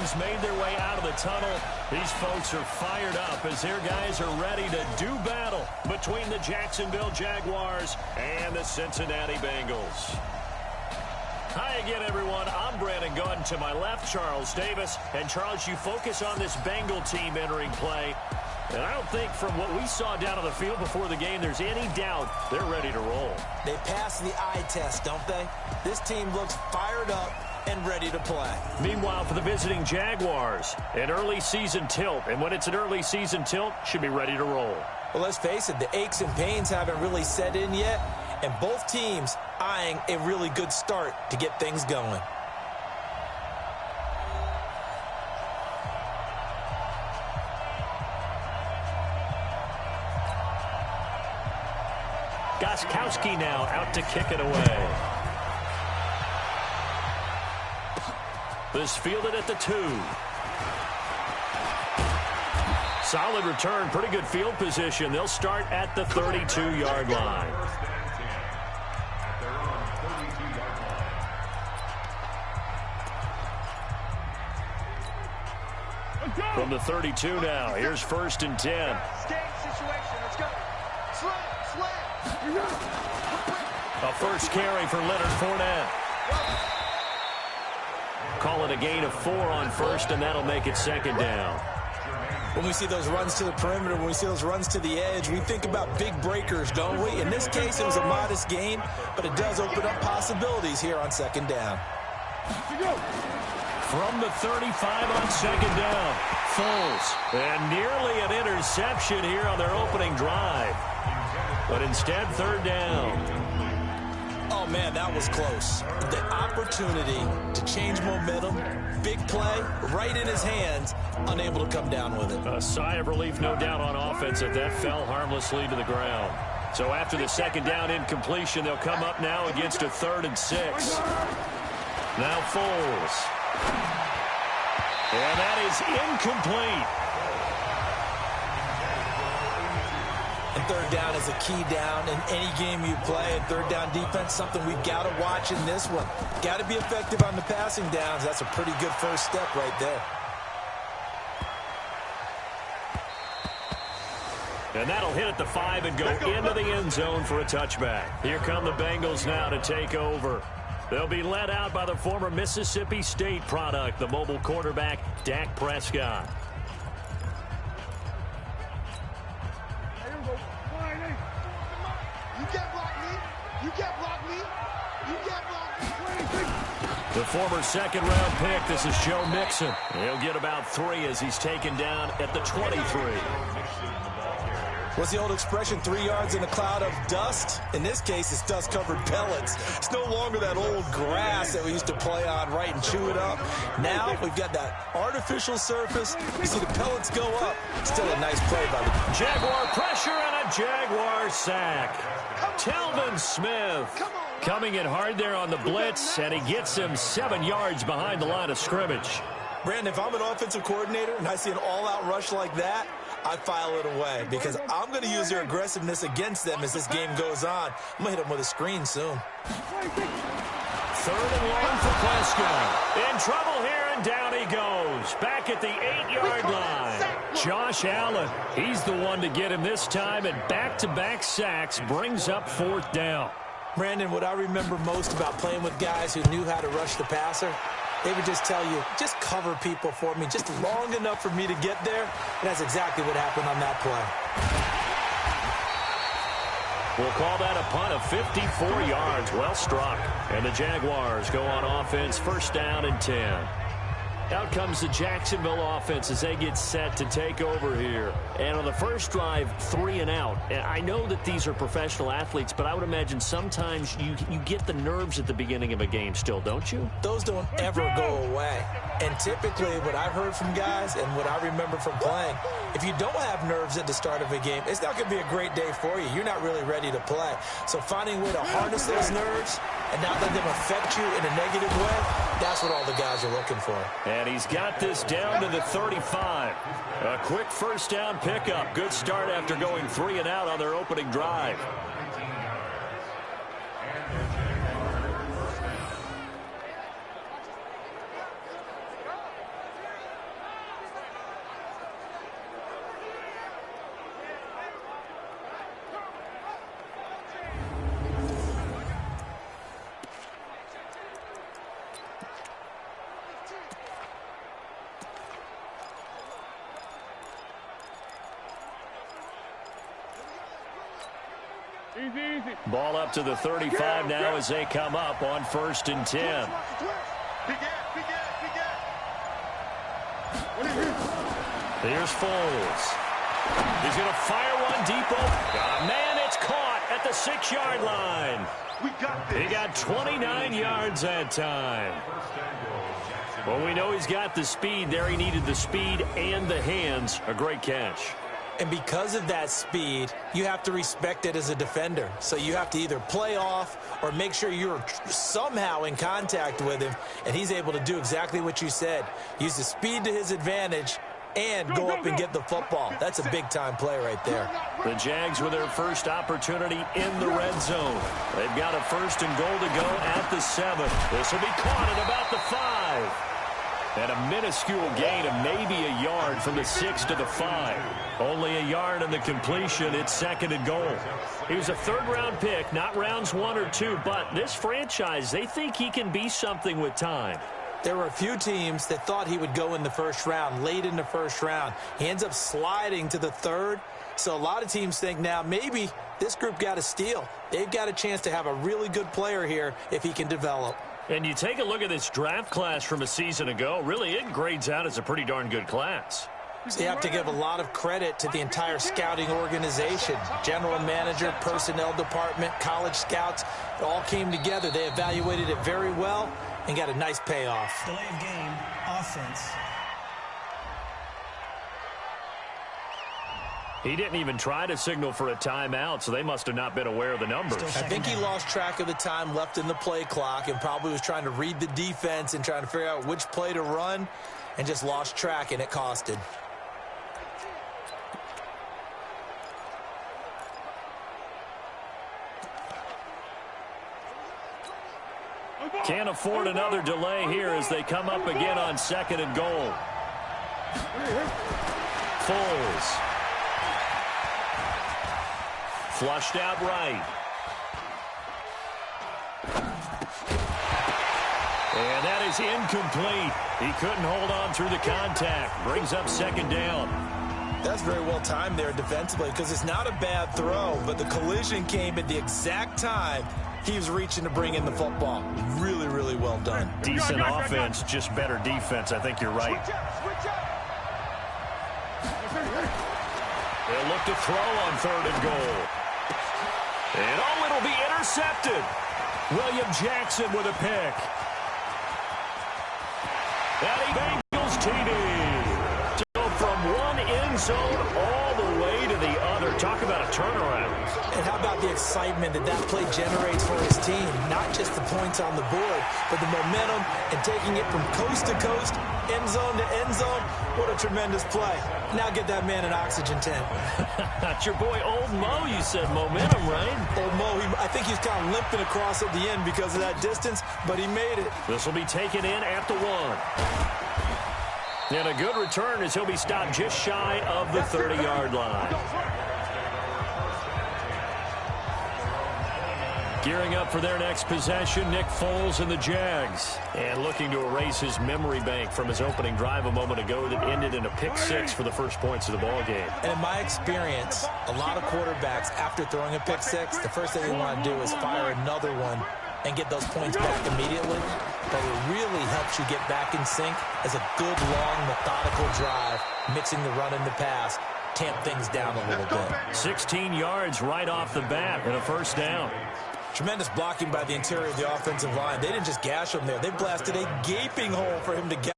has made their way out of the tunnel. These folks are fired up as their guys are ready to do battle between the Jacksonville Jaguars and the Cincinnati Bengals. Hi again, everyone. I'm Brandon Gunn. To my left, Charles Davis. And, Charles, you focus on this Bengal team entering play. And I don't think from what we saw down on the field before the game there's any doubt they're ready to roll. They passed the eye test, don't they? This team looks fired up and ready to play. Meanwhile, for the visiting Jaguars, an early season tilt. And when it's an early season tilt, should be ready to roll. Well, let's face it, the aches and pains haven't really set in yet. And both teams eyeing a really good start to get things going. Gostkowski now out to kick it away. This fielded at the 2. Solid return, pretty good field position. They'll start at the 32-yard line. From the 32 now, here's 1st and 10. Let's go. A first carry for Leonard Fournette. Call it a gain of 4 on 1st, and that'll make it 2nd down. When we see those runs to the perimeter, when we see those runs to the edge, we think about big breakers, don't we? In this case, it was a modest gain, but it does open up possibilities here on 2nd down. From the 35 on 2nd down, Foles. And nearly an interception here on their opening drive. But instead, 3rd down. Oh, man, that was close. The opportunity to change momentum, big play, right in his hands, unable to come down with it. A sigh of relief, no doubt, on offense if that fell harmlessly to the ground. So after the 2nd down incompletion, they'll come up now against a 3rd and 6. Now Foles. And that is incomplete. And 3rd down is a key down in any game you play. And 3rd down defense, something we've got to watch in this one. Got to be effective on the passing downs. That's a pretty good first step right there. And that'll hit at the 5 and go into the end zone for a touchback. Here come the Bengals now to take over. They'll be led out by the former Mississippi State product, the mobile quarterback, Dak Prescott. You can't block me. You can't block me. You can't block me. The former 2nd-round pick, this is Joe Mixon. He'll get about 3 as he's taken down at the 23. What's the old expression, 3 yards in a cloud of dust? In this case, it's dust-covered pellets. It's no longer that old grass that we used to play on, right, and chew it up. Now we've got that artificial surface. You see the pellets go up. Still a nice play by the Jaguar pressure and a Jaguar sack. Telvin Smith coming in hard there on the blitz, and he gets him 7 yards behind the line of scrimmage. Brandon, if I'm an offensive coordinator and I see an all-out rush like that, I file it away because I'm going to use their aggressiveness against them as this game goes on. I'm going to hit them with a screen soon. 3rd and long for Prescott. In trouble here, and down he goes. Back at the 8-yard line. Josh Allen, he's the one to get him this time, and back-to-back sacks brings up 4th down. Brandon, what I remember most about playing with guys who knew how to rush the passer, they would just tell you, just cover people for me, just long enough for me to get there. And that's exactly what happened on that play. We'll call that a punt of 54 yards. Well struck. And the Jaguars go on offense, 1st down and 10. Out comes the Jacksonville offense as they get set to take over here. And on the first drive, 3 and out. And I know that these are professional athletes, but I would imagine sometimes you get the nerves at the beginning of a game still, don't you? Those don't ever go away. And typically what I've heard from guys and what I remember from playing, if you don't have nerves at the start of a game, it's not going to be a great day for you. You're not really ready to play. So finding a way to harness those nerves and not let them affect you in a negative way, that's what all the guys are looking for. And he's got this down to the 35. A quick 1st down pickup. Good start after going 3 and out on their opening drive. Ball up to the 35 now as they come up on 1st and 10. Here's Foles. He's going to fire one deep open. Man, it's caught at the 6-yard line. He got 29 yards that time. Well, we know he's got the speed there. He needed the speed and the hands. A great catch. And because of that speed, you have to respect it as a defender. So you have to either play off or make sure you're somehow in contact with him. And he's able to do exactly what you said. Use the speed to his advantage and go up and get the football. That's a big-time play right there. The Jags with their first opportunity in the red zone. They've got a 1st and goal to go at the 7. This will be caught at about the 5. And a minuscule gain of maybe a yard from the 6 to the 5. Only a yard in the completion. It's 2nd and goal. He was a 3rd-round pick, not rounds 1 or 2. But this franchise, they think he can be something with time. There were a few teams that thought he would go in the 1st round, late in the 1st round. He ends up sliding to the 3rd. So a lot of teams think now maybe this group got a steal. They've got a chance to have a really good player here if he can develop. And you take a look at this draft class from a season ago, really it grades out as a pretty darn good class. So you have to give a lot of credit to the entire scouting organization. General manager, personnel department, college scouts, it all came together. They evaluated it very well and got a nice payoff. Delay of game, offense. He didn't even try to signal for a timeout, so they must have not been aware of the numbers. I think he lost track of the time left in the play clock and probably was trying to read the defense and trying to figure out which play to run and just lost track, and it costed. Can't afford another delay here as they come up again on 2nd and goal. Foles. Flushed out right. And that is incomplete. He couldn't hold on through the contact. Brings up 2nd down. That's very well timed there defensively because it's not a bad throw, but the collision came at the exact time he was reaching to bring in the football. Really, really well done. Decent offense, just better defense. I think you're right. They'll look to throw on 3rd and goal. And oh, it'll be intercepted. William Jackson with a pick. And Bengals TD. So from one end zone all the way to the other. Talk about a turnaround. And how about the excitement that that play generates for his team? Not just the points on the board, but the momentum and taking it from coast to coast, end zone to end zone. What a tremendous play. Now get that man an oxygen tent. That's your boy Old Mo, you said. Momentum, right? Old Mo, I think he's kind of limping across at the end because of that distance, but he made it. This will be taken in at the 1. And a good return as he'll be stopped just shy of the 30-yard line. Gearing up for their next possession, Nick Foles and the Jags. And looking to erase his memory bank from his opening drive a moment ago that ended in a pick-6 for the first points of the ball game. And in my experience, a lot of quarterbacks, after throwing a pick-6, the first thing they want to do is fire another one and get those points back immediately. But it really helps you get back in sync as a good, long, methodical drive, mixing the run and the pass, tamp things down a little bit. 16 yards right off the bat and a 1st down. Tremendous blocking by the interior of the offensive line. They didn't just gash him there. They blasted a gaping hole for him to get.